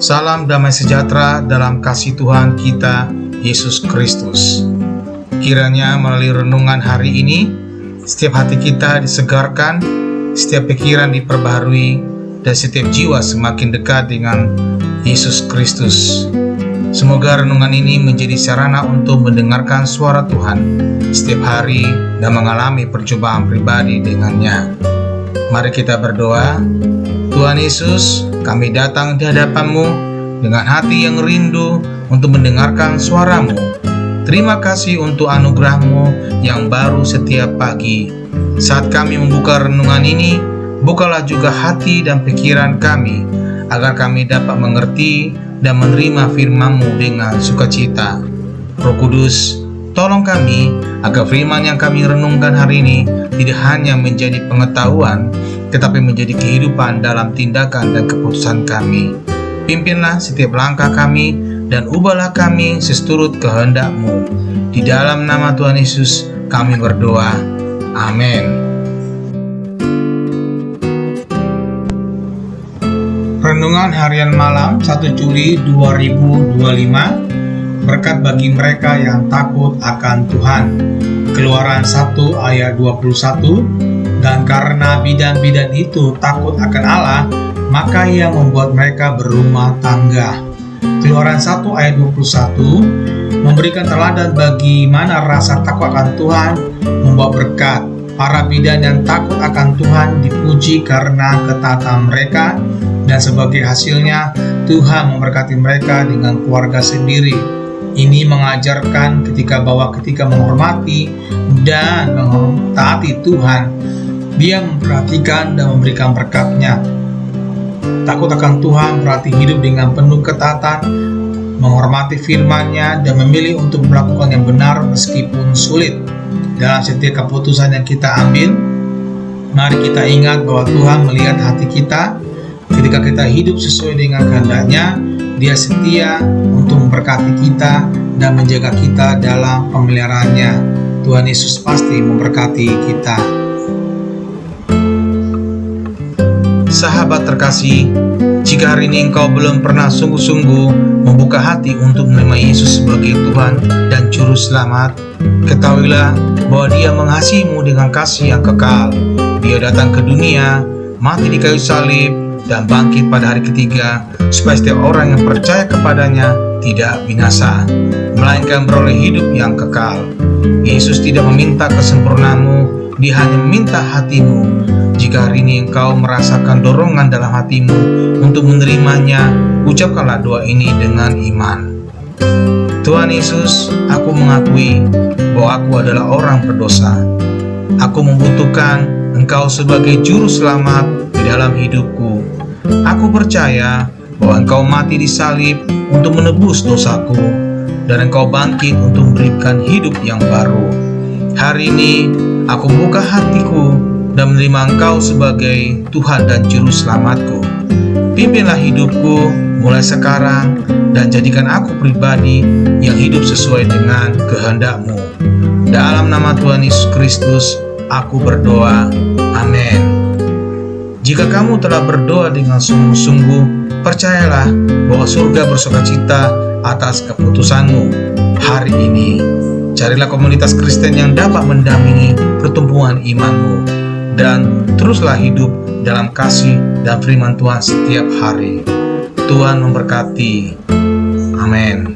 Salam damai sejahtera dalam kasih Tuhan kita, Yesus Kristus. Kiranya melalui renungan hari ini, setiap hati kita disegarkan, setiap pikiran diperbaharui, dan setiap jiwa semakin dekat dengan Yesus Kristus. Semoga renungan ini menjadi sarana untuk mendengarkan suara Tuhan setiap hari dan mengalami perjumpaan pribadi dengannya. Mari kita berdoa. Tuhan Yesus, kami datang di hadapan-Mu dengan hati yang rindu untuk mendengarkan suara-Mu. Terima kasih untuk anugerah-Mu yang baru setiap pagi. Saat kami membuka renungan ini, bukalah juga hati dan pikiran kami, agar kami dapat mengerti dan menerima firman-Mu dengan sukacita. Roh Kudus, tolong kami agar firman yang kami renungkan hari ini tidak hanya menjadi pengetahuan, tetapi menjadi kehidupan dalam tindakan dan keputusan kami. Pimpinlah setiap langkah kami dan ubahlah kami seturut kehendak-Mu. Di dalam nama Tuhan Yesus kami berdoa. Amin. Renungan harian malam 1 Juli 2025. Berkat bagi mereka yang takut akan Tuhan. Keluaran 1 ayat 21. Dan karena bidan-bidan itu takut akan Allah, maka Ia membuat mereka berumah tangga. Keluaran 1 ayat 21 memberikan teladan bagaimana rasa takut akan Tuhan membawa berkat. Para bidan yang takut akan Tuhan dipuji karena ketaatan mereka, dan sebagai hasilnya Tuhan memberkati mereka dengan keluarga sendiri. Ini mengajarkan ketika menghormati dan mentaati Tuhan, Dia memperhatikan dan memberikan berkat-Nya. Takut akan Tuhan berarti hidup dengan penuh ketaatan, menghormati firman-Nya, dan memilih untuk melakukan yang benar meskipun sulit. Dalam setiap keputusan yang kita ambil, mari kita ingat bahwa Tuhan melihat hati kita. Ketika kita hidup sesuai dengan kehendak-Nya, Dia setia untuk memberkati kita dan menjaga kita dalam pemeliharaannya. Tuhan Yesus pasti memberkati kita. Sahabat terkasih, jika hari ini engkau belum pernah sungguh-sungguh membuka hati untuk menerima Yesus sebagai Tuhan dan Juru Selamat, ketahuilah bahwa Dia mengasihimu dengan kasih yang kekal. Dia datang ke dunia, mati di kayu salib, dan bangkit pada hari ketiga, supaya setiap orang yang percaya kepadanya tidak binasa, melainkan beroleh hidup yang kekal. Yesus tidak meminta kesempurnaanmu, Dia hanya meminta hatimu. Jika hari ini engkau merasakan dorongan dalam hatimu untuk menerimanya, ucapkanlah doa ini dengan iman. Tuhan Yesus, aku mengakui bahwa aku adalah orang berdosa. Aku membutuhkan Engkau sebagai Juru Selamat di dalam hidupku. Aku percaya bahwa Engkau mati di salib untuk menebus dosaku, dan Engkau bangkit untuk memberikan hidup yang baru. Hari ini aku buka hatiku dan menerima Engkau sebagai Tuhan dan Juru Selamatku. Pimpinlah hidupku mulai sekarang, dan jadikan aku pribadi yang hidup sesuai dengan kehendak-Mu. Dalam nama Tuhan Yesus Kristus aku berdoa. Amin. Jika kamu telah berdoa dengan sungguh-sungguh, percayalah bahwa surga bersukacita atas keputusanmu hari ini. Carilah komunitas Kristen yang dapat mendampingi pertumbuhan imanmu, dan teruslah hidup dalam kasih dan firman Tuhan setiap hari. Tuhan memberkati. Amin.